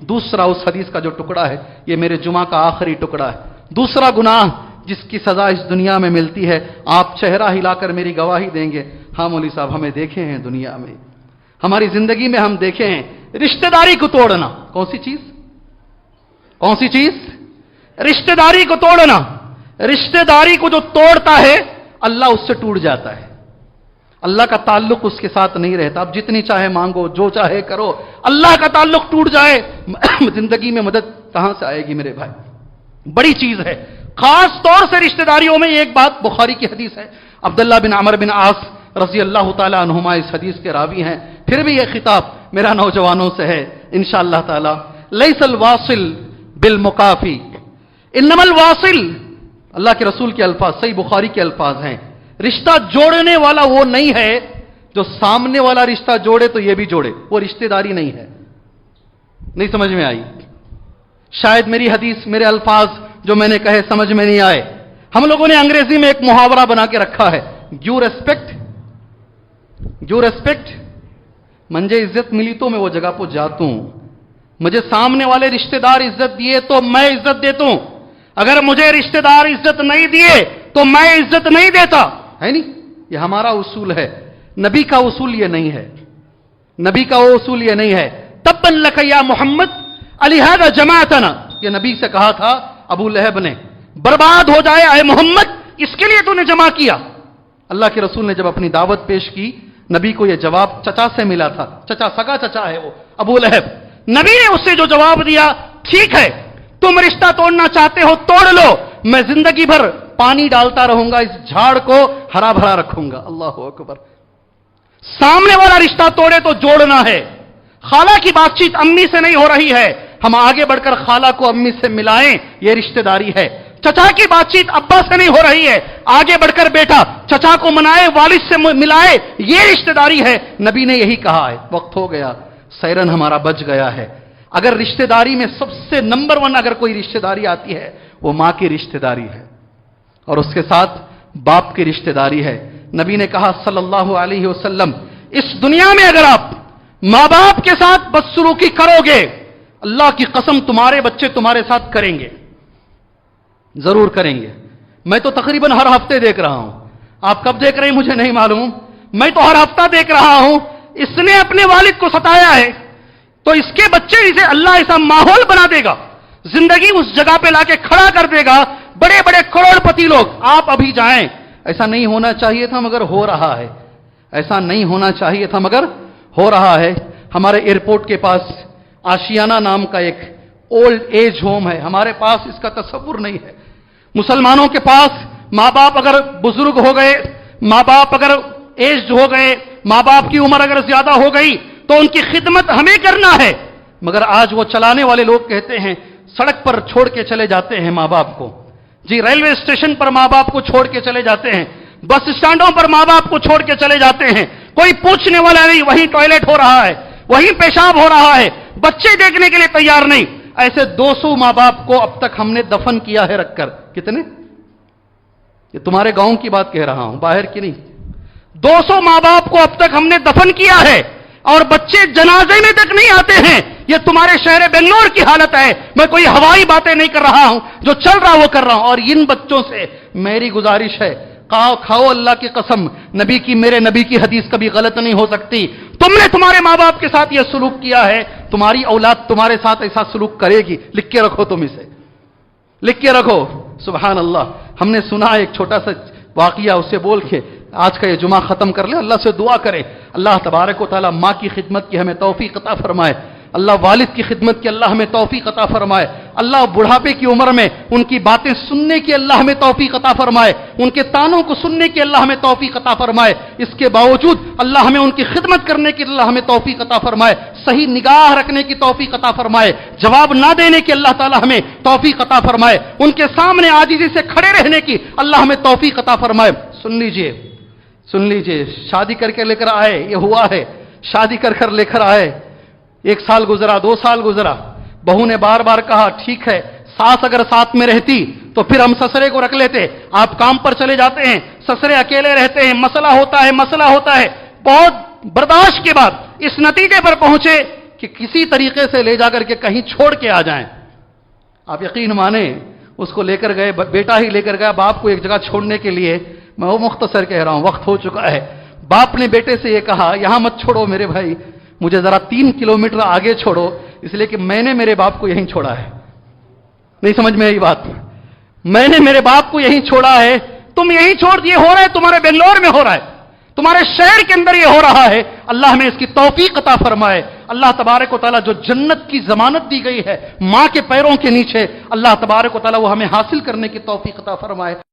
دوسرا اس حدیث کا جو ٹکڑا ہے یہ میرے جمعہ کا آخری ٹکڑا ہے. دوسرا گناہ جس کی سزا اس دنیا میں ملتی ہے، آپ چہرہ ہلا کر میری گواہی دیں گے، ہاں مولوی صاحب ہمیں دیکھے ہیں دنیا میں، ہماری زندگی میں ہم دیکھے ہیں رشتہ داری کو توڑنا. کون سی چیز؟ کون سی چیز؟ رشتہ داری کو توڑنا. رشتہ داری کو جو توڑتا ہے اللہ اس سے ٹوٹ جاتا ہے. اللہ کا تعلق اس کے ساتھ نہیں رہتا. اب جتنی چاہے مانگو، جو چاہے کرو، اللہ کا تعلق ٹوٹ جائے زندگی میں مدد کہاں سے آئے گی میرے بھائی؟ بڑی چیز ہے. خاص طور سے رشتہ داریوں میں ایک بات، بخاری کی حدیث ہے، عبداللہ بن عمر بن عاص رضی اللہ تعالی عنہما اس حدیث کے راوی ہیں. پھر بھی یہ خطاب میرا نوجوانوں سے ہے انشاءاللہ تعالی. لیس الواصل بالمکافی انما الواصل، اللہ کے رسول کے الفاظ، صحیح بخاری کے الفاظ ہیں، رشتہ جوڑنے والا وہ نہیں ہے جو سامنے والا رشتہ جوڑے تو یہ بھی جوڑے، وہ رشتہ داری نہیں ہے. نہیں سمجھ میں آئی؟ شاید میری حدیث، میرے الفاظ جو میں نے کہے سمجھ میں نہیں آئے. ہم لوگوں نے انگریزی میں ایک محاورہ بنا کے رکھا ہے، یو ریسپیکٹ منجھے عزت ملی تو میں وہ جگہ پہ جاتا ہوں. مجھے سامنے والے رشتہ دار عزت دیے تو میں عزت دیتا ہوں، اگر مجھے رشتہ دار عزت نہیں دیے تو میں عزت نہیں دیتا. ہے نہیں؟ یہ ہمارا اصول ہے. نبی کا اصول یہ نہیں ہے. نبی کا وہ اصول یہ نہیں ہے. تبا لک یا محمد لہذا جماعتنا، یہ نبی سے کہا تھا ابو لہب نے، برباد ہو جائے اے محمد، اس کے لیے تو نے جمع کیا. اللہ کے رسول نے جب اپنی دعوت پیش کی، نبی کو یہ جواب چچا سے ملا تھا. چچا، سگا چچا ہے وہ ابو لہب. نبی نے اس سے جو جواب دیا، ٹھیک ہے تم رشتہ توڑنا چاہتے ہو توڑ لو، میں زندگی بھر پانی ڈالتا رہوں گا، اس جھاڑ کو ہرا بھرا رکھوں گا. اللہ اکبر. سامنے والا رشتہ توڑے تو جوڑنا ہے. خالہ کی بات چیت امی سے نہیں ہو رہی ہے، ہم آگے بڑھ کر خالہ کو امی سے ملائیں، یہ رشتہ داری ہے. چچا کی بات چیت ابا سے نہیں ہو رہی ہے، آگے بڑھ کر بیٹا چچا کو منائے، والد سے ملائے، یہ رشتہ داری ہے. نبی نے یہی کہا ہے. وقت ہو گیا، سیرن ہمارا بچ گیا ہے. اگر رشتہ داری میں سب سے نمبر 1 اگر کوئی رشتہ داری آتی ہے وہ ماں کی رشتہ داری ہے، اور اس کے ساتھ باپ کی رشتہ داری ہے. نبی نے کہا صلی اللہ علیہ وسلم، اس دنیا میں اگر آپ ماں باپ کے ساتھ بدسلوکی کرو گے، اللہ کی قسم تمہارے بچے تمہارے ساتھ کریں گے، ضرور کریں گے. میں تو تقریباً ہر ہفتے دیکھ رہا ہوں، آپ کب دیکھ رہے ہیں مجھے نہیں معلوم، میں تو ہر ہفتہ دیکھ رہا ہوں. اس نے اپنے والد کو ستایا ہے تو اس کے بچے اسے اللہ ایسا ماحول بنا دے گا، زندگی اس جگہ پہ لا کے کھڑا کر دے گا. بڑے بڑے کروڑ پتی لوگ، آپ ابھی جائیں، ایسا نہیں ہونا چاہیے تھا مگر ہو رہا ہے. ایسا نہیں ہونا چاہیے تھا مگر ہو رہا ہے. ہمارے ایئرپورٹ کے پاس آشیانہ نام کا ایک اولڈ ایج ہوم ہے، ہمارے پاس اس کا تصور نہیں ہے. مسلمانوں کے پاس ماں باپ اگر بزرگ ہو گئے، ماں باپ اگر ایج ہو گئے، ماں باپ کی عمر اگر زیادہ ہو گئی تو ان کی خدمت ہمیں کرنا ہے. مگر آج وہ چلانے والے لوگ کہتے ہیں سڑک پر چھوڑ کے چلے جاتے ہیں ماں باپ کو. جی، ریلوے اسٹیشن پر ماں باپ کو چھوڑ کے چلے جاتے ہیں، بس اسٹینڈوں پر ماں باپ کو چھوڑ کے چلے جاتے ہیں. کوئی پوچھنے والا نہیں، وہیں ٹوائلٹ ہو رہا ہے، وہیں پیشاب ہو رہا ہے، بچے دیکھنے کے لیے تیار نہیں. ایسے 200 ماں باپ کو اب تک ہم نے دفن کیا ہے رکھ کر. کتنے؟ یہ تمہارے گاؤں کی بات کہہ رہا ہوں، باہر کی نہیں. 200 ماں باپ کو اب تک ہم نے دفن کیا ہے اور بچے جنازے میں تک نہیں آتے ہیں. یہ تمہارے شہر بنگلور کی حالت ہے. میں کوئی ہوائی باتیں نہیں کر رہا ہوں، جو چل رہا وہ کر رہا ہوں. اور ان بچوں سے میری گزارش ہے، کھاؤ اللہ کی قسم، میرے نبی کی حدیث کبھی غلط نہیں ہو سکتی. تم نے تمہارے ماں باپ کے ساتھ یہ سلوک کیا ہے، تمہاری اولاد تمہارے ساتھ ایسا سلوک کرے گی. لکھ کے رکھو، تم اسے لکھ کے رکھو. سبحان اللہ. ہم نے سنا ایک چھوٹا سا واقعہ، اسے بول کے آج کا یہ جمعہ ختم کر لیں. اللہ سے دعا کرے اللہ تبارک و تعالیٰ ماں کی خدمت کی ہمیں توفیق عطا فرمائے، اللہ والد کی خدمت کی اللہ ہمیں توفیق عطا فرمائے، اللہ بڑھاپے کی عمر میں ان کی باتیں سننے کی اللہ ہمیں توفیق عطا فرمائے، ان کے تانوں کو سننے کی اللہ ہمیں توفیق عطا فرمائے. اس کے باوجود اللہ ہمیں ان کی خدمت کرنے کی اللہ ہمیں توفیق عطا فرمائے، صحیح نگاہ رکھنے کی توفیق عطا فرمائے، جواب نہ دینے کی اللہ تعالیٰ ہمیں توفیق عطا فرمائے، ان کے سامنے عاجزی سے کھڑے رہنے کی اللہ ہمیں توفیق عطا فرمائے. سن لیجئے شادی کر کے لے کر آئے، یہ ہوا ہے، شادی کر لے کر آئے، 1 سال گزرا، 2 سال گزرا، بہو نے بار بار کہا ٹھیک ہے، ساس اگر ساتھ میں رہتی تو پھر ہم سسرے کو رکھ لیتے. آپ کام پر چلے جاتے ہیں، سسرے اکیلے رہتے ہیں، مسئلہ ہوتا ہے. بہت برداشت کے بعد اس نتیجے پر پہنچے کہ کسی طریقے سے لے جا کر کے کہیں چھوڑ کے آ جائیں. آپ یقین مانیں اس کو لے کر گئے, بیٹا ہی لے کر گیا باپ کو ایک جگہ چھوڑنے کے لیے. میں وہ مختصر کہہ رہا ہوں, وقت ہو چکا ہے. باپ نے بیٹے سے یہ کہا یہاں مت چھوڑو میرے بھائی, مجھے ذرا 3 کلومیٹر آگے چھوڑو, اس لیے کہ میں نے میرے باپ کو یہیں چھوڑا ہے. نہیں سمجھ میں آئی بات؟ میں نے میرے باپ کو یہیں چھوڑا ہے, تم یہیں چھوڑ دیے. ہو رہا ہے تمہارے بنگلور میں, ہو رہا ہے تمہارے شہر کے اندر, یہ ہو رہا ہے. اللہ ہمیں اس کی توفیق عطا فرمائے. اللہ تبارک و تعالیٰ جو جنت کی ضمانت دی گئی ہے ماں کے پیروں کے نیچے, اللہ تبارک و تعالیٰ وہ ہمیں حاصل کرنے کی توفیق عطا فرمائے.